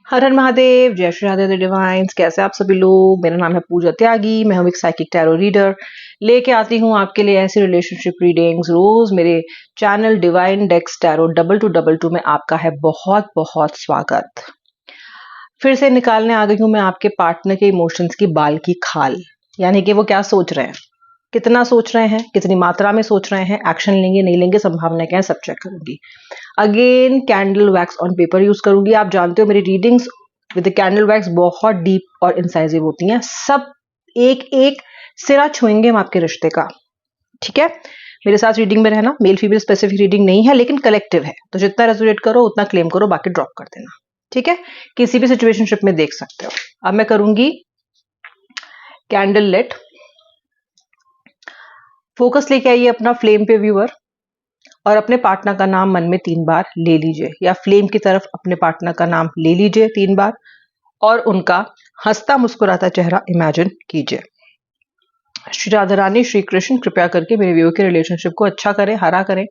हर हर महादेव, जय श्री राधे डिवाइन्स। कैसे आप सभी लोग। मेरा नाम है पूजा त्यागी। मैं हूँ एक साइकिक टैरो रीडर। लेके आती हूँ आपके लिए ऐसी रिलेशनशिप रीडिंग्स रोज मेरे चैनल डिवाइन डेक्स टैरो 2222 में। आपका है बहुत बहुत स्वागत। फिर से निकालने आ गई हूँ मैं आपके पार्टनर के इमोशंस की बाल की खाल, यानी कि वो क्या सोच रहे हैं, कितना सोच रहे हैं, कितनी मात्रा में सोच रहे हैं, एक्शन लेंगे नहीं लेंगे, संभावना क्या है, सब चेक करूंगी। Again candle wax on paper use करूंगी। आप जानते हो मेरी रीडिंग्स विद कैंडल वैक्स बहुत डीप और इंसाइजिव होती हैं। सब एक एक सिरा छुएंगे हम आपके रिश्ते का। ठीक है, मेरे साथ रीडिंग में रहना। मेल फीमेल स्पेसिफिक रीडिंग नहीं है लेकिन कलेक्टिव है, तो जितना रेजोनेट करो उतना क्लेम करो, बाकी ड्रॉप कर देना। ठीक है, किसी भी सिचुएशनशिप में देख सकते हो। अब मैं करूंगी कैंडल लिट। फोकस लेके आइए अपना फ्लेम पे व्यूअर, और अपने पार्टनर का नाम मन में 3 बार ले लीजिए, या फ्लेम की तरफ अपने पार्टनर का नाम ले लीजिए 3 बार, और उनका हंसता मुस्कुराता चेहरा इमेजिन कीजिए। श्री राधा रानी, श्री कृष्ण कृपया करके मेरे व्यू के रिलेशनशिप को अच्छा करें, हरा करें,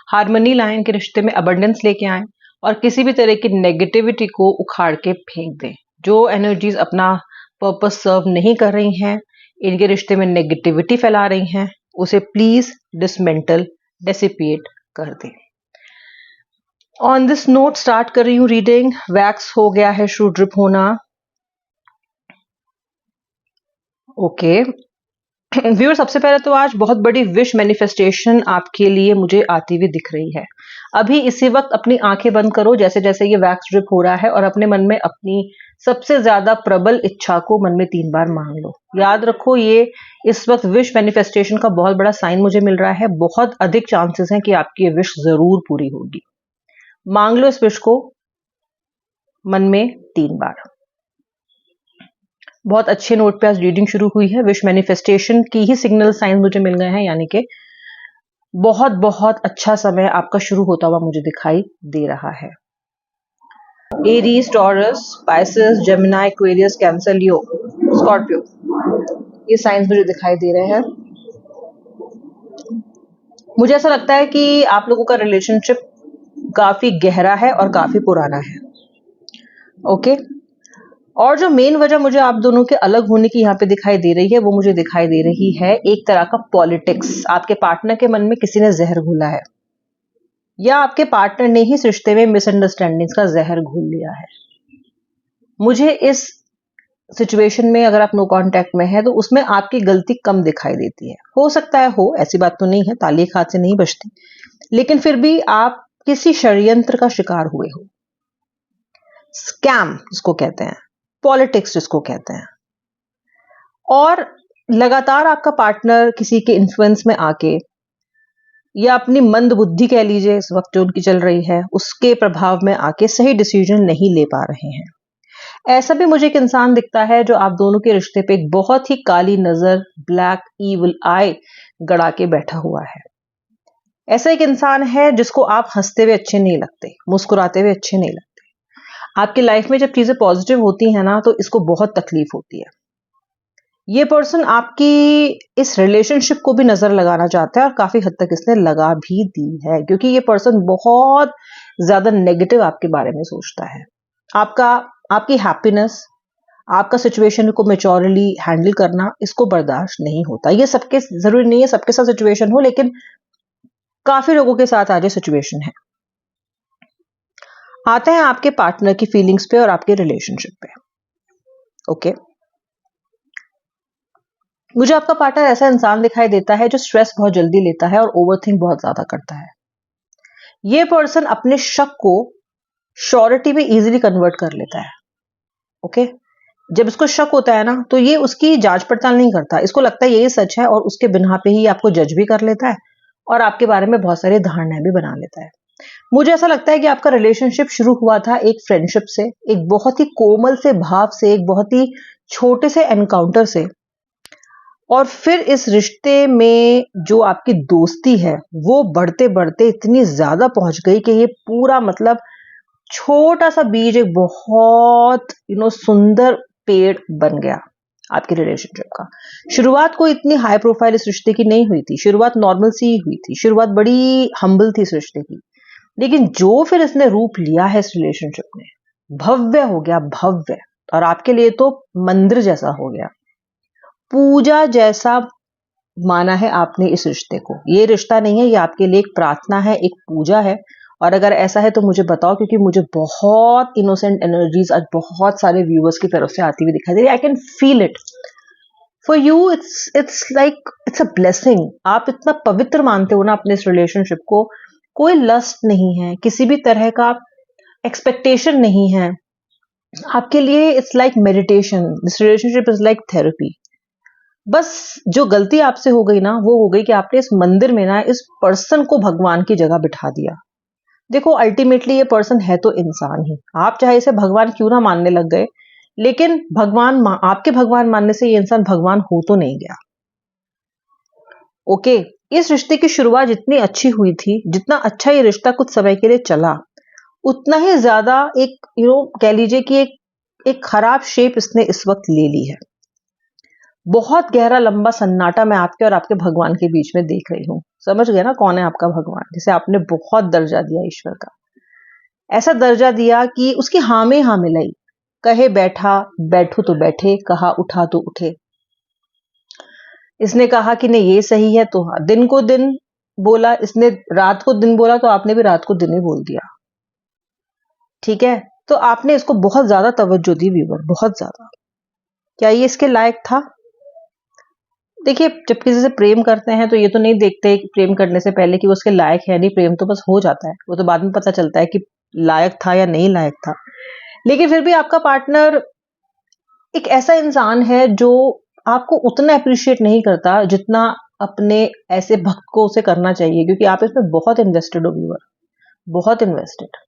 हार्मनी लाएं, इनके रिश्ते में अबंडेंस लेके आएं, और किसी भी तरह की नेगेटिविटी को उखाड़ के फेंक दें। जो एनर्जीज अपना पर्पस सर्व नहीं कर रही हैं, इनके रिश्ते में नेगेटिविटी फैला रही हैं, उसे प्लीज डिसमेंटल डेसिपिएट कर दें। ऑन दिस नोट स्टार्ट कर रही हूँ रीडिंग। वैक्स हो गया है शुरू ड्रिप होना। ओके व्यूअर, सबसे पहले तो आज बहुत बड़ी विश मैनिफेस्टेशन आपके लिए मुझे आती हुई दिख रही है। अभी इसी वक्त अपनी आंखें बंद करो जैसे जैसे ये वैक्स ड्रिप हो रहा है, और अपने मन में अपनी सबसे ज्यादा प्रबल इच्छा को मन में 3 बार मांग लो। याद रखो, ये इस वक्त विश मैनिफेस्टेशन का बहुत बड़ा साइन मुझे मिल रहा है। बहुत अधिक चांसेस हैं कि आपकी ये विश जरूर पूरी होगी। मांग लो इस विश को मन में 3 बार। बहुत अच्छे नोट पे आज रीडिंग शुरू हुई है। विश मैनिफेस्टेशन की ही सिग्नल साइन मुझे मिल गए हैं, यानी कि बहुत बहुत अच्छा समय आपका शुरू होता हुआ मुझे दिखाई दे रहा है। Aries, Taurus, Pisces, Gemini, Aquarius, Cancer, Leo, Scorpio, ये साइंस मुझे दिखाई दे रहे हैं। मुझे ऐसा लगता है कि आप लोगों का रिलेशनशिप काफी गहरा है और काफी पुराना है। ओके, और जो मेन वजह मुझे आप दोनों के अलग होने की यहाँ पे दिखाई दे रही है, वो मुझे दिखाई दे रही है एक तरह का पॉलिटिक्स। आपके पार्टनर के मन में किसी ने जहर घोला है, या आपके पार्टनर ने ही इस रिश्ते में मिसअंडरस्टैंडिंग्स का जहर घोल लिया है। मुझे इस सिचुएशन में अगर आप नो कांटेक्ट में है तो उसमें आपकी गलती कम दिखाई देती है। हो सकता है हो, ऐसी बात तो नहीं है, ताली एक हाथ से नहीं बजती, लेकिन फिर भी आप किसी षड्यंत्र का शिकार हुए हो। स्कैम जिसको कहते हैं, पॉलिटिक्स जिसको कहते हैं, और लगातार आपका पार्टनर किसी के इन्फ्लुएंस में आके, या अपनी मंद बुद्धि कह लीजिए इस वक्त जो उनकी चल रही है, उसके प्रभाव में आके सही डिसीजन नहीं ले पा रहे हैं। ऐसा भी मुझे एक इंसान दिखता है जो आप दोनों के रिश्ते पे एक बहुत ही काली नजर, ब्लैक ईविल आई गड़ा के बैठा हुआ है। ऐसा एक इंसान है जिसको आप हंसते हुए अच्छे नहीं लगते, मुस्कुराते हुए अच्छे नहीं लगते। आपकी लाइफ में जब चीजें पॉजिटिव होती हैं ना, तो इसको बहुत तकलीफ होती है। ये पर्सन आपकी इस रिलेशनशिप को भी नजर लगाना चाहता है, और काफी हद तक इसने लगा भी दी है, क्योंकि ये पर्सन बहुत ज्यादा नेगेटिव आपके बारे में सोचता है। आपकी हैप्पीनेस, आपका सिचुएशन को मैच्योरली हैंडल करना इसको बर्दाश्त नहीं होता। ये सबके जरूरी नहीं है सबके साथ सिचुएशन हो, लेकिन काफी लोगों के साथ आज ये सिचुएशन है। आते हैं आपके पार्टनर की फीलिंग्स पे और आपके रिलेशनशिप पे। ओके, मुझे आपका पार्टनर ऐसा इंसान दिखाई देता है जो स्ट्रेस बहुत जल्दी लेता है और ओवरथिंक बहुत ज्यादा करता है। ये पर्सन अपने शक को श्योरिटी में इजीली कन्वर्ट कर लेता है। ओके, जब इसको शक होता है ना, तो ये उसकी जांच पड़ताल नहीं करता। इसको लगता है यही सच है, और उसके बिना पे ही आपको जज भी कर लेता है, और आपके बारे में बहुत सारी धारणाएं भी बना लेता है। मुझे ऐसा लगता है कि आपका रिलेशनशिप शुरू हुआ था एक फ्रेंडशिप से, एक बहुत ही कोमल से भाव से, एक बहुत ही छोटे से एनकाउंटर से, और फिर इस रिश्ते में जो आपकी दोस्ती है वो बढ़ते बढ़ते इतनी ज्यादा पहुंच गई कि ये पूरा मतलब छोटा सा बीज एक बहुत सुंदर पेड़ बन गया आपके रिलेशनशिप का। शुरुआत कोई इतनी हाई प्रोफाइल इस रिश्ते की नहीं हुई थी, शुरुआत नॉर्मल सी ही हुई थी, शुरुआत बड़ी हम्बल थी इस रिश्ते की। लेकिन जो फिर इसने रूप लिया है इस रिलेशनशिप ने, भव्य हो गया, भव्य। और आपके लिए तो मंदिर जैसा हो गया, पूजा जैसा माना है आपने इस रिश्ते को। ये रिश्ता नहीं है, ये आपके लिए एक प्रार्थना है, एक पूजा है। और अगर ऐसा है तो मुझे बताओ, क्योंकि मुझे बहुत इनोसेंट एनर्जीज आज बहुत सारे व्यूअर्स की तरफ से आती हुई दिखाई दे रही है। I can feel it for you. It's like it's a blessing. आप इतना पवित्र मानते हो ना अपने इस रिलेशनशिप को। कोई लस्ट नहीं है, किसी भी तरह का एक्सपेक्टेशन नहीं है आपके लिए। It's like meditation, this relationship is like therapy. बस जो गलती आपसे हो गई ना, वो हो गई कि आपने इस मंदिर में ना इस पर्सन को भगवान की जगह बिठा दिया। देखो, अल्टीमेटली ये पर्सन है तो इंसान ही। आप चाहे इसे भगवान क्यों ना मानने लग गए, लेकिन आपके भगवान मानने से ये इंसान भगवान हो तो नहीं गया। ओके, इस रिश्ते की शुरुआत जितनी अच्छी हुई थी, जितना अच्छा ये रिश्ता कुछ समय के लिए चला, उतना ही ज्यादा एक कह लीजिए कि एक खराब शेप इसने इस वक्त ले ली है। बहुत गहरा लंबा सन्नाटा मैं आपके और आपके भगवान के बीच में देख रही हूं। समझ गए ना कौन है आपका भगवान, जिसे आपने बहुत दर्जा दिया ईश्वर का। ऐसा दर्जा दिया कि उसकी हाँ में हाँ मिलाई। कहे बैठा, बैठू तो बैठे, कहा उठा तो उठे। इसने कहा कि नहीं ये सही है तो हाँ, दिन को दिन बोला इसने, रात को दिन बोला तो आपने भी रात को दिन ही बोल दिया। ठीक है, तो आपने इसको बहुत ज्यादा तवज्जो दी व्यूअर, बहुत ज्यादा। क्या ये इसके लायक था? देखिए, जब किसी से प्रेम करते हैं तो ये तो नहीं देखते कि प्रेम करने से पहले कि वो उसके लायक है नहीं। प्रेम तो बस हो जाता है, वो तो बाद में पता चलता है कि लायक था या नहीं लायक था। लेकिन फिर भी आपका पार्टनर एक ऐसा इंसान है जो आपको उतना अप्रिशिएट नहीं करता जितना अपने ऐसे भक्त को उसे करना चाहिए, क्योंकि आप इसमें बहुत इन्वेस्टेड हो व्यूअर, बहुत इन्वेस्टेड।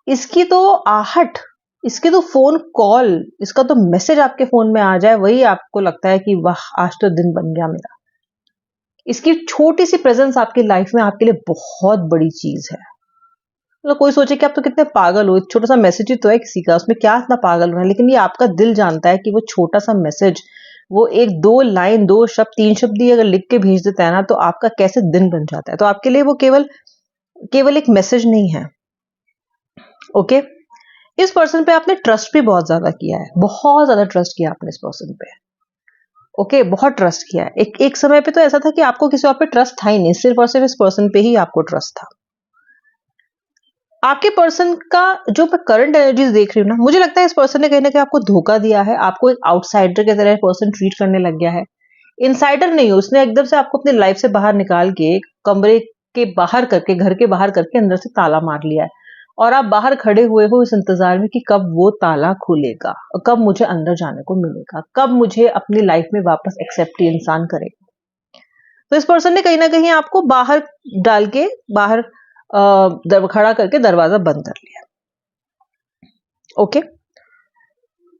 इसकी तो आहट, इसकी तो फोन कॉल, इसका तो मैसेज आपके फोन में आ जाए, वही आपको लगता है कि वाह आज तो दिन बन गया मेरा। इसकी छोटी सी प्रेजेंस आपकी लाइफ में आपके लिए बहुत बड़ी चीज है। मतलब कोई सोचे कि आप तो कितने पागल हो, एक छोटा सा मैसेज ही तो है किसी का, उसमें क्या इतना पागल होना है। लेकिन ये आपका दिल जानता है कि वो छोटा सा मैसेज, वो एक दो लाइन, दो शब्द, तीन शब्द ही अगर लिख के भेज देता है ना, तो आपका कैसे दिन बन जाता है। तो आपके लिए वो केवल केवल एक मैसेज नहीं है। ओके, इस पर्सन पे आपने ट्रस्ट भी बहुत ज्यादा किया है, बहुत ज्यादा ट्रस्ट किया आपने इस पर्सन पे। ओके, बहुत ट्रस्ट किया है। एक समय पे तो ऐसा था कि आपको किसी और पे ट्रस्ट था ही नहीं, सिर्फ और सिर्फ इस पर्सन पे ही आपको ट्रस्ट था। आपके पर्सन का जो मैं करंट एनर्जीज देख रही हूँ ना, मुझे लगता है इस पर्सन ने कहीं ना कहीं आपको धोखा दिया है, आपको एक आउटसाइडर की तरह पर्सन ट्रीट करने लग गया है। इनसाइडर नहीं हो, उसने एकदम से आपको अपनी लाइफ से बाहर निकाल के कमरे के बाहर करके, घर के बाहर करके अंदर से ताला मार लिया है। और आप बाहर खड़े हुए हो इस इंतजार में कि कब वो ताला खुलेगा और कब मुझे अंदर जाने को मिलेगा, कब मुझे अपनी लाइफ में वापस एक्सेप्ट ये इंसान करेगा। तो इस पर्सन ने कहीं ना कहीं आपको बाहर डाल के, बाहर खड़ा करके दरवाजा बंद कर लिया। ओके,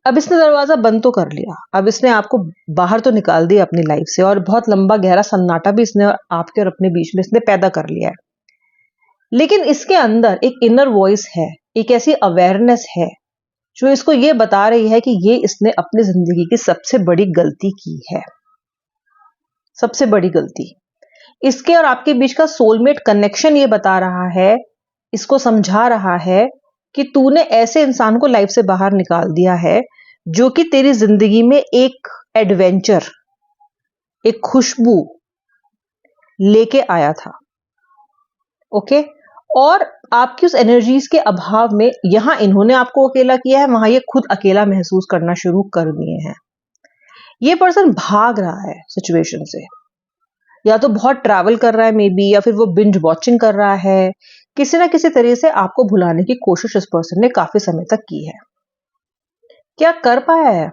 अब इसने दरवाजा बंद तो कर लिया, अब इसने आपको बाहर तो निकाल दिया अपनी लाइफ से, और बहुत लंबा गहरा सन्नाटा भी इसने आपके और अपने बीच में इसने पैदा कर लिया है। लेकिन इसके अंदर एक इनर वॉइस है, एक ऐसी अवेयरनेस है जो इसको ये बता रही है कि ये इसने अपनी जिंदगी की सबसे बड़ी गलती की है। सबसे बड़ी गलती इसके और आपके बीच का सोलमेट कनेक्शन ये बता रहा है, इसको समझा रहा है कि तूने ऐसे इंसान को लाइफ से बाहर निकाल दिया है जो कि तेरी जिंदगी में एक एडवेंचर, एक खुशबू लेके आया था। ओके, और आपकी उस एनर्जीज के अभाव में यहां इन्होंने आपको अकेला किया है, वहां ये खुद अकेला महसूस करना शुरू कर दिए हैं। ये पर्सन भाग रहा है सिचुएशन से, या तो बहुत ट्रैवल कर रहा है मे बी, या फिर वो बिंज वॉचिंग कर रहा है। किसी ना किसी तरीके से आपको भुलाने की कोशिश इस पर्सन ने काफी समय तक की है। क्या कर पाया है?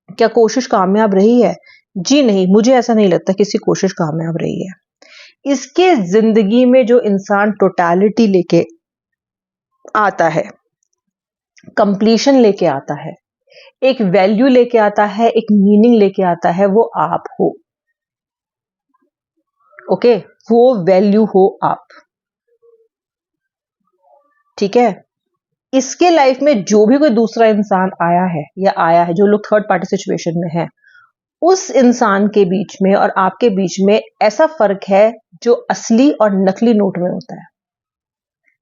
क्या कोशिश कामयाब रही है? जी नहीं, मुझे ऐसा नहीं लगता किसी कोशिश कामयाब रही है। इसके जिंदगी में जो इंसान टोटलिटी लेके आता है, कंप्लीशन लेके आता है, एक वैल्यू लेके आता है, एक मीनिंग लेके आता है, वो आप हो। ओके, वो वैल्यू हो आप। ठीक है, इसके लाइफ में जो भी कोई दूसरा इंसान आया है या आया है, जो लोग थर्ड पार्टी सिचुएशन में है, उस इंसान के बीच में और आपके बीच में ऐसा फर्क है जो असली और नकली नोट में होता है।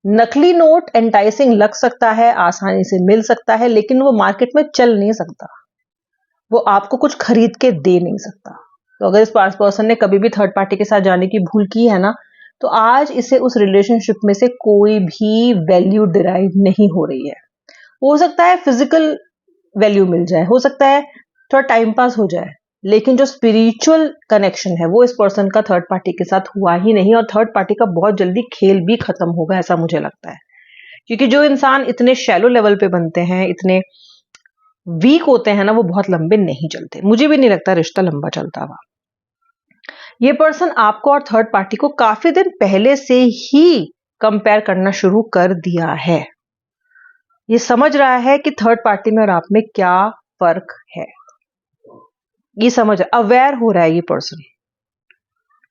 नकली नोट एंटाइसिंग लग सकता है, आसानी से मिल सकता है, लेकिन वो मार्केट में चल नहीं सकता, वो आपको कुछ खरीद के दे नहीं सकता। तो अगर इस पर्सन ने कभी भी थर्ड पार्टी के साथ जाने की भूल की है ना, तो आज इसे उस रिलेशनशिप में से कोई भी वैल्यू डिराइव नहीं हो रही है। हो सकता है फिजिकल वैल्यू मिल जाए, हो सकता है थोड़ा टाइम पास हो जाए, लेकिन जो स्पिरिचुअल कनेक्शन है वो इस पर्सन का थर्ड पार्टी के साथ हुआ ही नहीं, और थर्ड पार्टी का बहुत जल्दी खेल भी खत्म होगा, ऐसा मुझे लगता है। क्योंकि जो इंसान इतने शैलो लेवल पे बनते हैं, इतने वीक होते हैं ना, वो बहुत लंबे नहीं चलते। मुझे भी नहीं लगता रिश्ता लंबा चलता हुआ। ये पर्सन आपको और थर्ड पार्टी को काफी दिन पहले से ही कंपेयर करना शुरू कर दिया है। ये समझ रहा है कि थर्ड पार्टी में और आप में क्या फर्क है, ये समझ अवेयर हो रहा है ये पर्सन।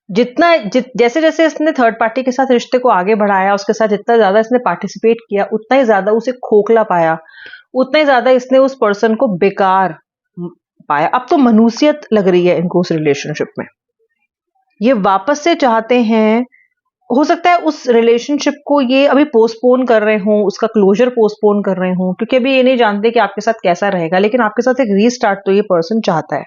जैसे जैसे इसने थर्ड पार्टी के साथ रिश्ते को आगे बढ़ाया, उसके साथ जितना ज्यादा इसने पार्टिसिपेट किया, उतना ही ज्यादा उसे खोखला पाया, उतना ही ज्यादा इसने उस पर्सन को बेकार पाया। अब तो मनुष्यत लग रही है इनको उस रिलेशनशिप में। ये वापस से चाहते हैं, हो सकता है उस रिलेशनशिप को ये अभी पोस्टपोन कर रहे हों, उसका क्लोजर पोस्टपोन कर रहे हों, क्योंकि अभी ये नहीं जानते कि आपके साथ कैसा रहेगा, लेकिन आपके साथ एक रीस्टार्ट तो ये पर्सन चाहता है।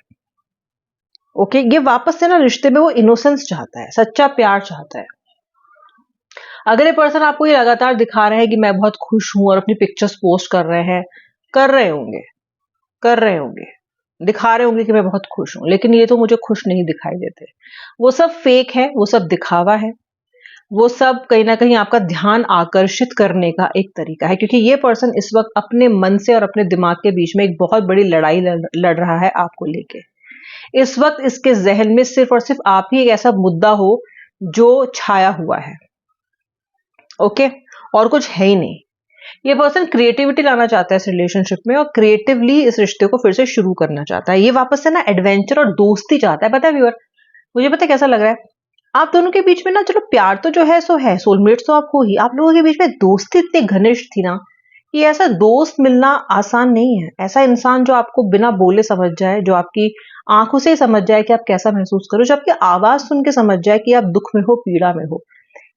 ओके, ये वापस से ना रिश्ते में वो इनोसेंस चाहता है, सच्चा प्यार चाहता है। अगर ये पर्सन आपको ये लगातार दिखा रहा है कि मैं बहुत खुश हूं और अपनी पिक्चर्स पोस्ट कर रहे हैं, कर रहे होंगे, दिखा रहे होंगे कि मैं बहुत खुश हूं, लेकिन ये तो मुझे खुश नहीं दिखाई देते। वो सब फेक है, वो सब दिखावा है, वो सब कहीं ना कहीं आपका ध्यान आकर्षित करने का एक तरीका है। क्योंकि ये पर्सन इस वक्त अपने मन से और अपने दिमाग के बीच में एक बहुत बड़ी लड़ाई लड़ रहा है आपको लेके। इस वक्त इसके जहन में सिर्फ और सिर्फ आप ही एक ऐसा मुद्दा हो जो छाया हुआ है। ओके, और कुछ है ही नहीं। ये पर्सन क्रिएटिविटी लाना चाहता है इस रिलेशनशिप में, और क्रिएटिवली इस रिश्ते को फिर से शुरू करना चाहता है। ये वापस से ना एडवेंचर और दोस्ती चाहता है। पता है व्यूअर, मुझे पता है कैसा लग रहा है, आप दोनों के बीच में ना, चलो प्यार तो जो है सो है, सोलमेट तो आप हो ही, आप लोगों के बीच में दोस्ती इतनी घनिष्ठ थी ना, कि ऐसा दोस्त मिलना आसान नहीं है। ऐसा इंसान जो आपको बिना बोले समझ जाए, जो आपकी आंखों से ही समझ जाए कि आप कैसा महसूस करो, जो आपकी आवाज सुन के समझ जाए कि आप दुख में हो, पीड़ा में हो,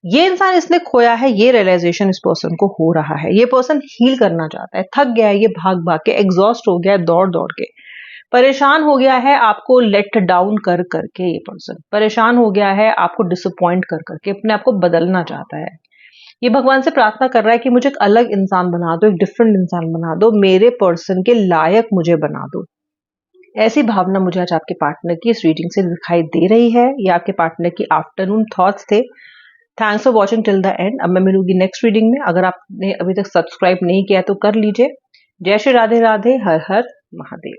ये इंसान इसने खोया है। ये रियलाइजेशन इस पर्सन को हो रहा है। ये पर्सन हील करना चाहता है, थक गया है ये भाग भाग के, एग्जॉस्ट हो गया है दौड़ दौड़ के, परेशान हो गया है आपको लेट डाउन कर करके। ये पर्सन परेशान हो गया है आपको डिसअपॉइंट कर करके, अपने आप को बदलना चाहता है। ये भगवान से प्रार्थना कर रहा है कि मुझे एक अलग इंसान बना दो, एक डिफरेंट इंसान बना दो, मेरे पर्सन के लायक मुझे बना दो। ऐसी भावना मुझे आज आपके पार्टनर की इस रीडिंग से दिखाई दे रही है। ये आपके पार्टनर की आफ्टरनून थॉट्स थे। Thanks for watching till the end. अब मैं मिलूंगी नेक्स्ट रीडिंग में। अगर आपने अभी तक सब्सक्राइब नहीं किया तो कर लीजिए। जय श्री राधे राधे, हर हर महादेव।